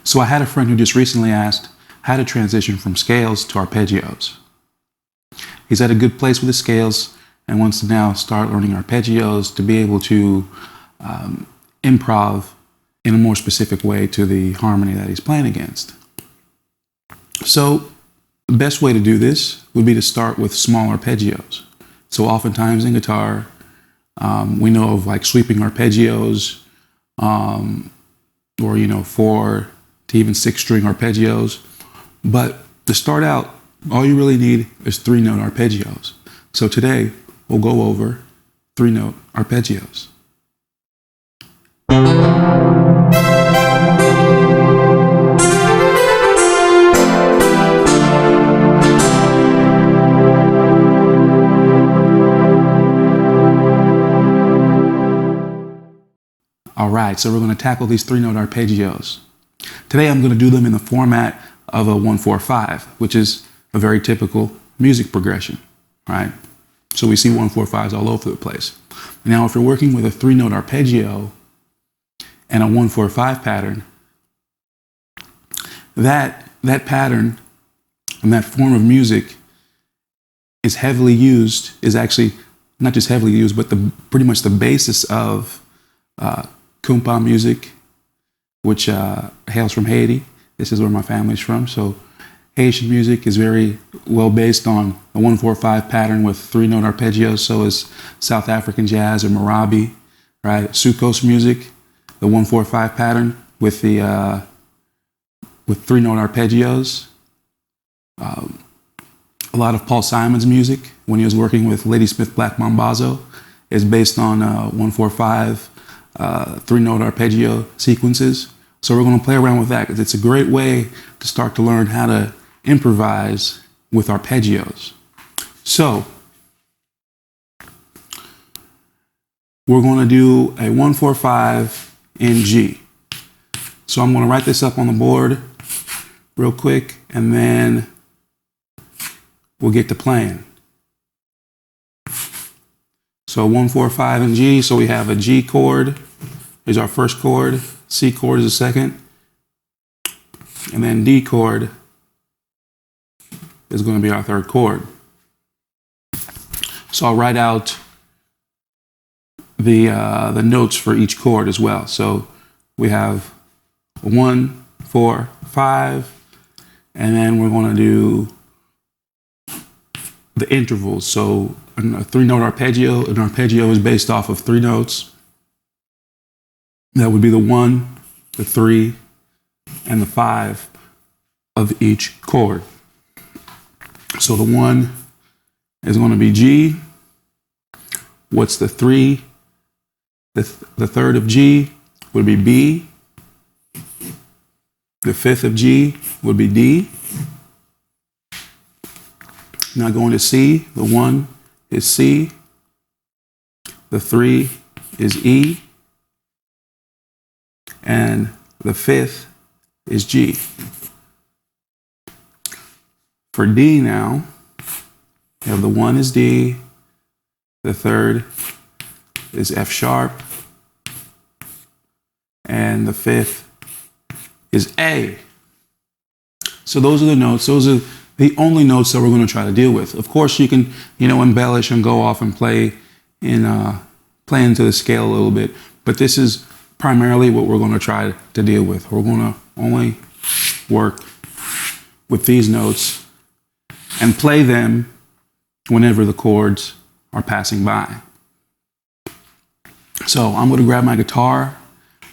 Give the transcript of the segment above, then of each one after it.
So I had a friend who just recently asked how to transition from scales to arpeggios. He's at a good place with his scales and wants to now start learning arpeggios to be able to improv in a more specific way to the harmony that he's playing against. So the best way to do this would be to start with small arpeggios. So oftentimes in guitar, we know of like sweeping arpeggios, or 4 to even 6 string arpeggios. But to start out, all you really need is 3-note arpeggios. So today we'll go over 3-note arpeggios. All right, so we're going to tackle these 3-note arpeggios. Today I'm going to do them in the format of a 1-4-5, which is a very typical music progression, right? So we see 1-4-5s all over the place. Now, if you're working with a 3-note arpeggio and a 1-4-5 pattern, that pattern and that form of music is heavily used, is actually not just heavily used, but pretty much the basis of compa music, which hails from Haiti. This is where my family's from. So Haitian music is very well based on a 1-4-5 pattern with 3-note arpeggios. So is South African jazz or Marabi, right? Sukos music, the 1-4-5 pattern with the with 3-note arpeggios. A lot of Paul Simon's music, when he was working with Ladysmith Black Mambazo, is based on 1-4-5 3-note arpeggio sequences. So we're going to play around with that because it's a great way to start to learn how to improvise with arpeggios. So we're going to do a 1-4-5 in G. So I'm going to write this up on the board real quick and then we'll get to playing. So 1-4-5 in G. So we have a G chord. Here's our first chord. C chord is the second. And then D chord is going to be our third chord. So I'll write out the notes for each chord as well. So we have 1, 4, 5, and then we're going to do the intervals. So a 3-note arpeggio. An arpeggio is based off of 3 notes. That would be the 1, the 3, and the 5 of each chord. So the 1 is going to be G. What's the 3? The third of G would be B. The 5th of G would be D. Now going to C, the 1 is C. The 3 is E. And the 5th is G. For D now, you have the 1 is D, the 3rd is F sharp, and the 5th is A. So those are the notes. Those are the only notes that we're going to try to deal with. Of course, you can, embellish and go off and play into the scale a little bit, but this is primarily what we're going to try to deal with. We're going to only work with these notes and play them whenever the chords are passing by. So I'm going to grab my guitar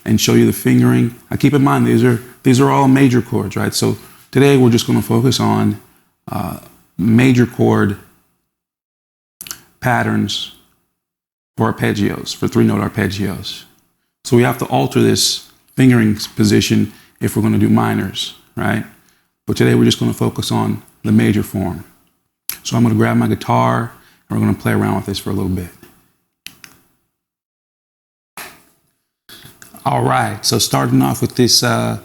and show you the fingering. Now keep in mind, these are all major chords, right? So today we're just going to focus on major chord patterns for arpeggios, for 3-note arpeggios. So we have to alter this fingering position if we're going to do minors, right? But today we're just going to focus on the major form. So I'm going to grab my guitar and we're going to play around with this for a little bit. All right, so starting off with this 1-4-5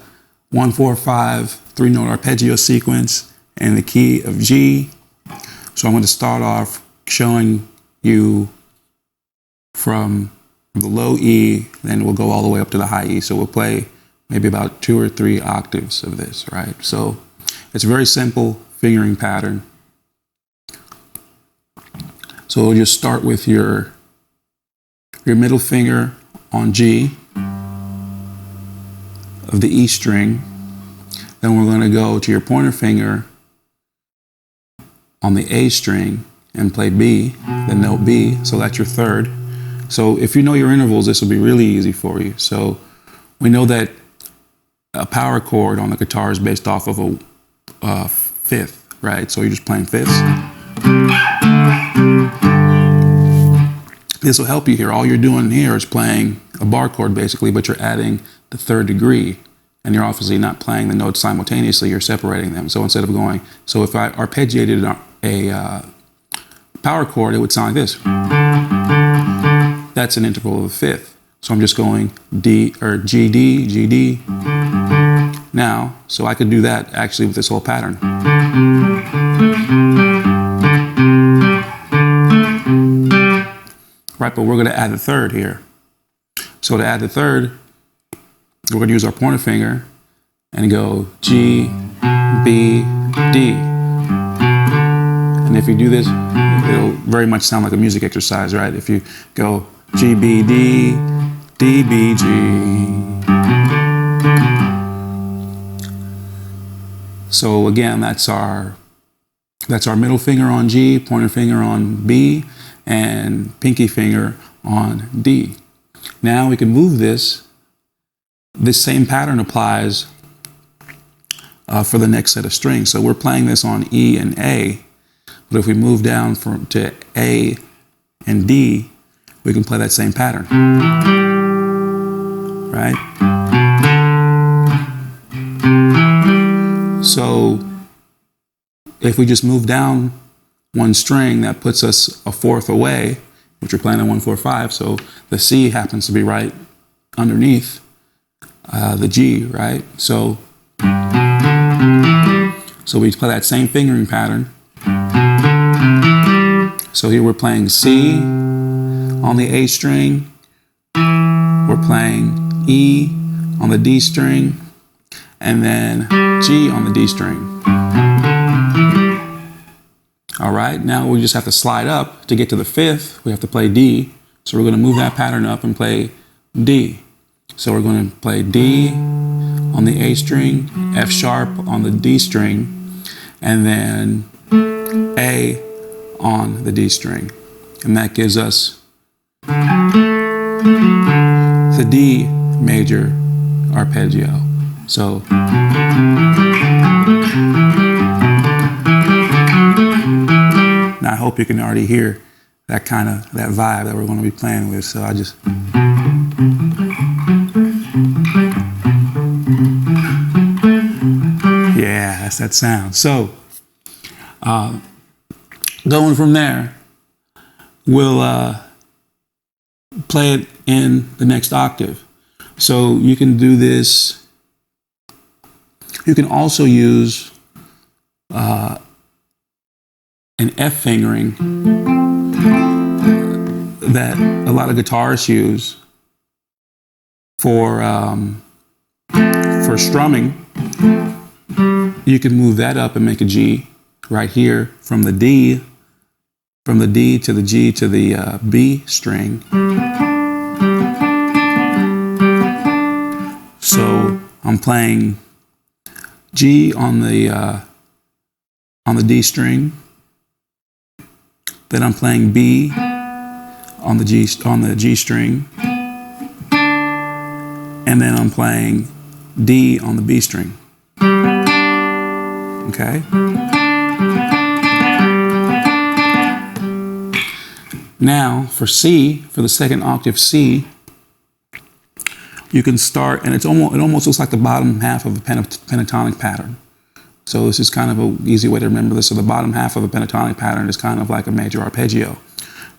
3-note arpeggio sequence in the key of G. So I'm going to start off showing you from the low E, then we'll go all the way up to the high E. So we'll play maybe about 2 or 3 octaves of this, right? So it's a very simple fingering pattern. So we'll just start with your middle finger on G of the E string. Then we're going to go to your pointer finger on the A string and play B, the note B. So that's your third. So if you know your intervals, this will be really easy for you. So we know that a power chord on the guitar is based off of a fifth, right? So you're just playing fifths. This will help you here. All you're doing here is playing a bar chord basically, but you're adding the third degree, and you're obviously not playing the notes simultaneously, you're separating them. So instead of going, so if I arpeggiated a power chord, it would sound like this. That's an interval of a fifth. So I'm just going D or GD, GD. Now, so I could do that actually with this whole pattern. Right, but we're going to add the third here. So to add the third, we're going to use our pointer finger and go G, B, D. And if you do this, it'll very much sound like a music exercise, right? If you go G, B, D, D, B, G. So again, that's our middle finger on G, pointer finger on B, and pinky finger on D. Now we can move this. This same pattern applies for the next set of strings. So we're playing this on E and A, but if we move down to A and D, we can play that same pattern, right? So if we just move down one string, that puts us a fourth away, which we're playing on 1, 4, 5. So the C happens to be right underneath the G, right? So we play that same fingering pattern. So here we're playing C on the A string. We're playing E on the D string, and then G on the D string. All right, now we just have to slide up to get to the fifth. We have to play D. So we're going to move that pattern up and play D. So we're going to play D on the A string, F sharp on the D string, and then A on the D string. And that gives us the D major arpeggio. So now I hope you can already hear that vibe that we're going to be playing with. So I just yeah, that's that sound. So going from there, we'll play it in the next octave. So you can do this. You can also use an F fingering that a lot of guitarists use for strumming. You can move that up and make a G right here from the D to the G to the B string. So I'm playing G on the D string. Then I'm playing B on the G string, and then I'm playing D on the B string. Okay. Now for C, for the second octave C, you can start, and it almost looks like the bottom half of a pentatonic pattern. So this is kind of an easy way to remember this. So the bottom half of a pentatonic pattern is kind of like a major arpeggio.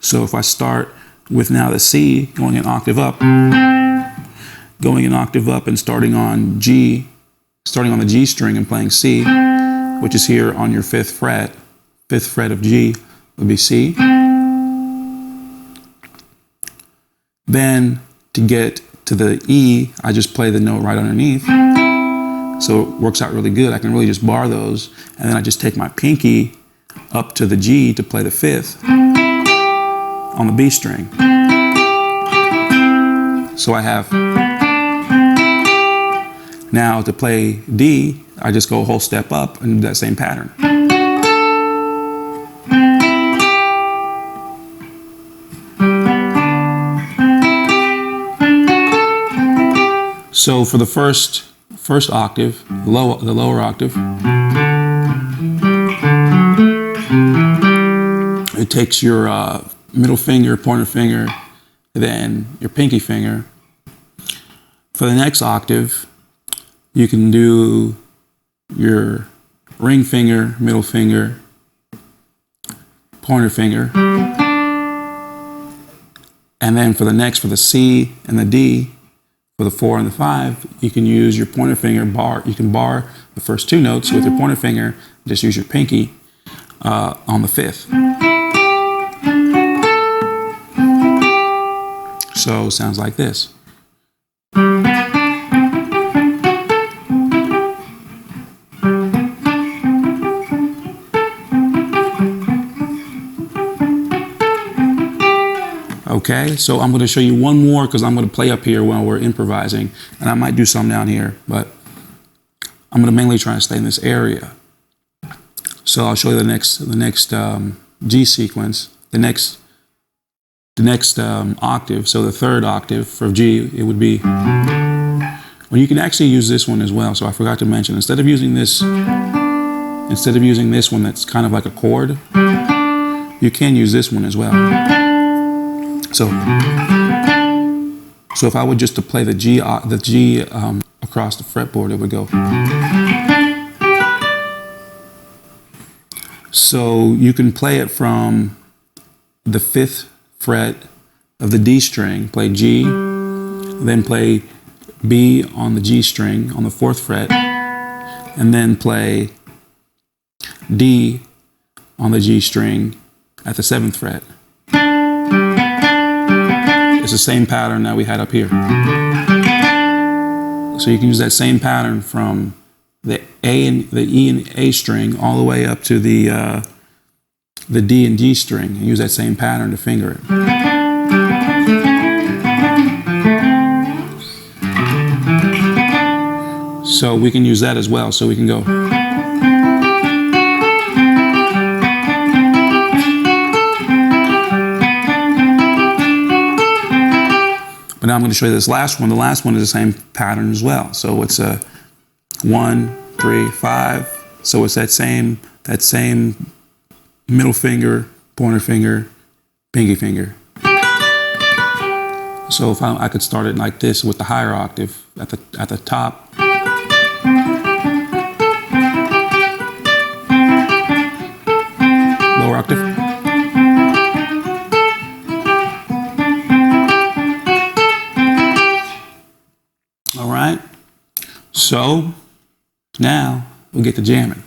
So if I start with now the C, going an octave up, and starting on the G string and playing C, which is here on your fifth fret of G would be C. Then to get to the E, I just play the note right underneath. So it works out really good. I can really just bar those. And then I just take my pinky up to the G to play the 5th on the B string. So I have, now to play D, I just go a whole step up and do that same pattern. So for the first octave, the lower octave, it takes your middle finger, pointer finger, then your pinky finger. For the next octave, you can do your ring finger, middle finger, pointer finger. And then for the C and the D, for the 4 and the 5, you can use your pointer finger bar. You can bar the first 2 notes with your pointer finger. Just use your pinky on the 5th. So it sounds like this. Okay, so I'm going to show you one more because I'm going to play up here while we're improvising, and I might do some down here, but I'm going to mainly try and stay in this area. So I'll show you the next G sequence, the next octave. So the 3rd octave for G, it would be. Well, you can actually use this one as well. So I forgot to mention, instead of using this one that's kind of like a chord, you can use this one as well. So if I were just to play the G across the fretboard, it would go. So you can play it from the 5th fret of the D string, play G, then play B on the G string on the 4th fret, and then play D on the G string at the 7th fret. It's the same pattern that we had up here. So you can use that same pattern from the E and A string all the way up to the D and G string, and use that same pattern to finger it. So we can use that as well. So we can go. But now I'm going to show you this last one. The last one is the same pattern as well. So it's a 1, 3, 5. So it's that same middle finger, pointer finger, pinky finger. So if I could start it like this with the higher octave at the top. Lower octave. All right. So now we'll get to jamming.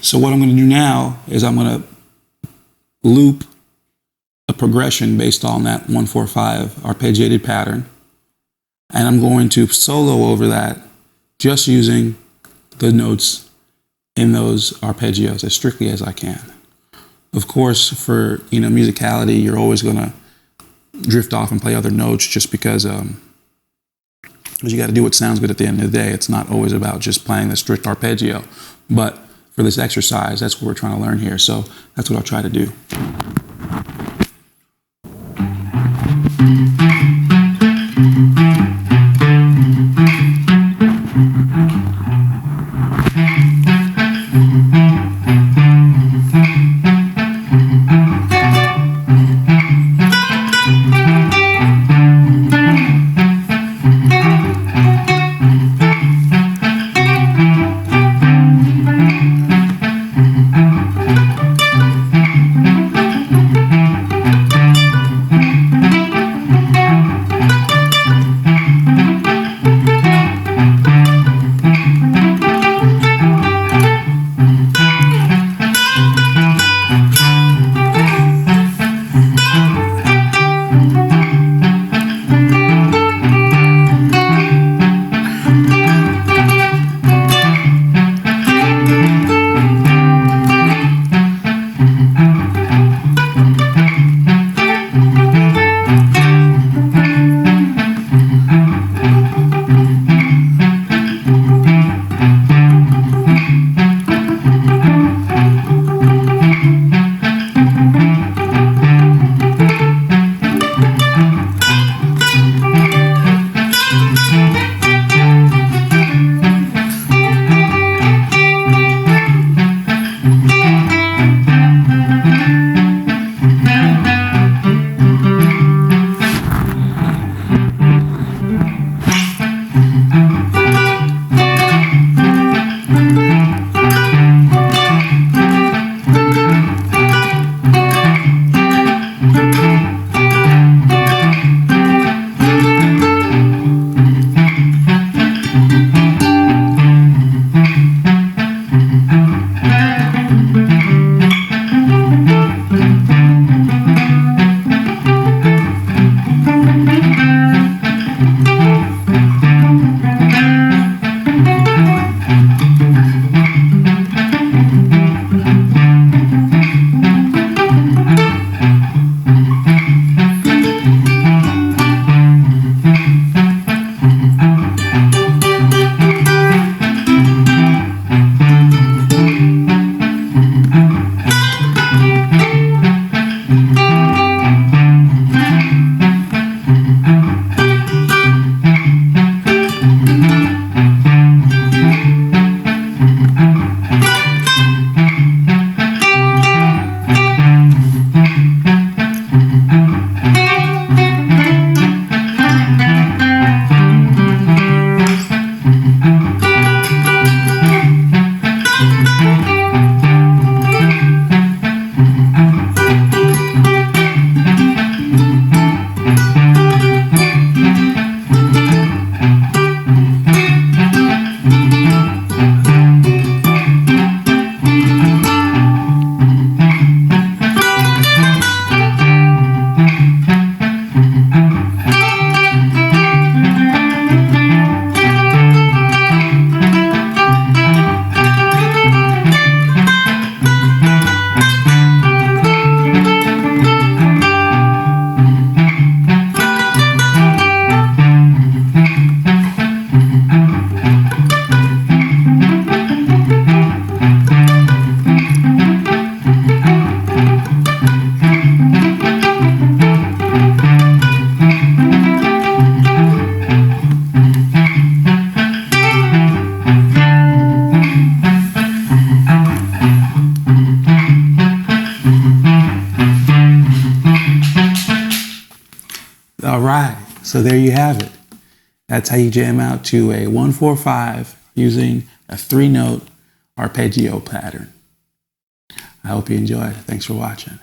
So what I'm going to do now is I'm going to loop a progression based on that 1-4-5 arpeggiated pattern. And I'm going to solo over that just using the notes in those arpeggios as strictly as I can. Of course, for musicality, you're always going to drift off and play other notes just because you got to do what sounds good at the end of the day. It's not always about just playing the strict arpeggio. But for this exercise, that's what we're trying to learn here. So that's what I'll try to do. All right, so there you have it. That's how you jam out to a 1-4-5 using a 3-note arpeggio pattern. I hope you enjoyed. Thanks for watching.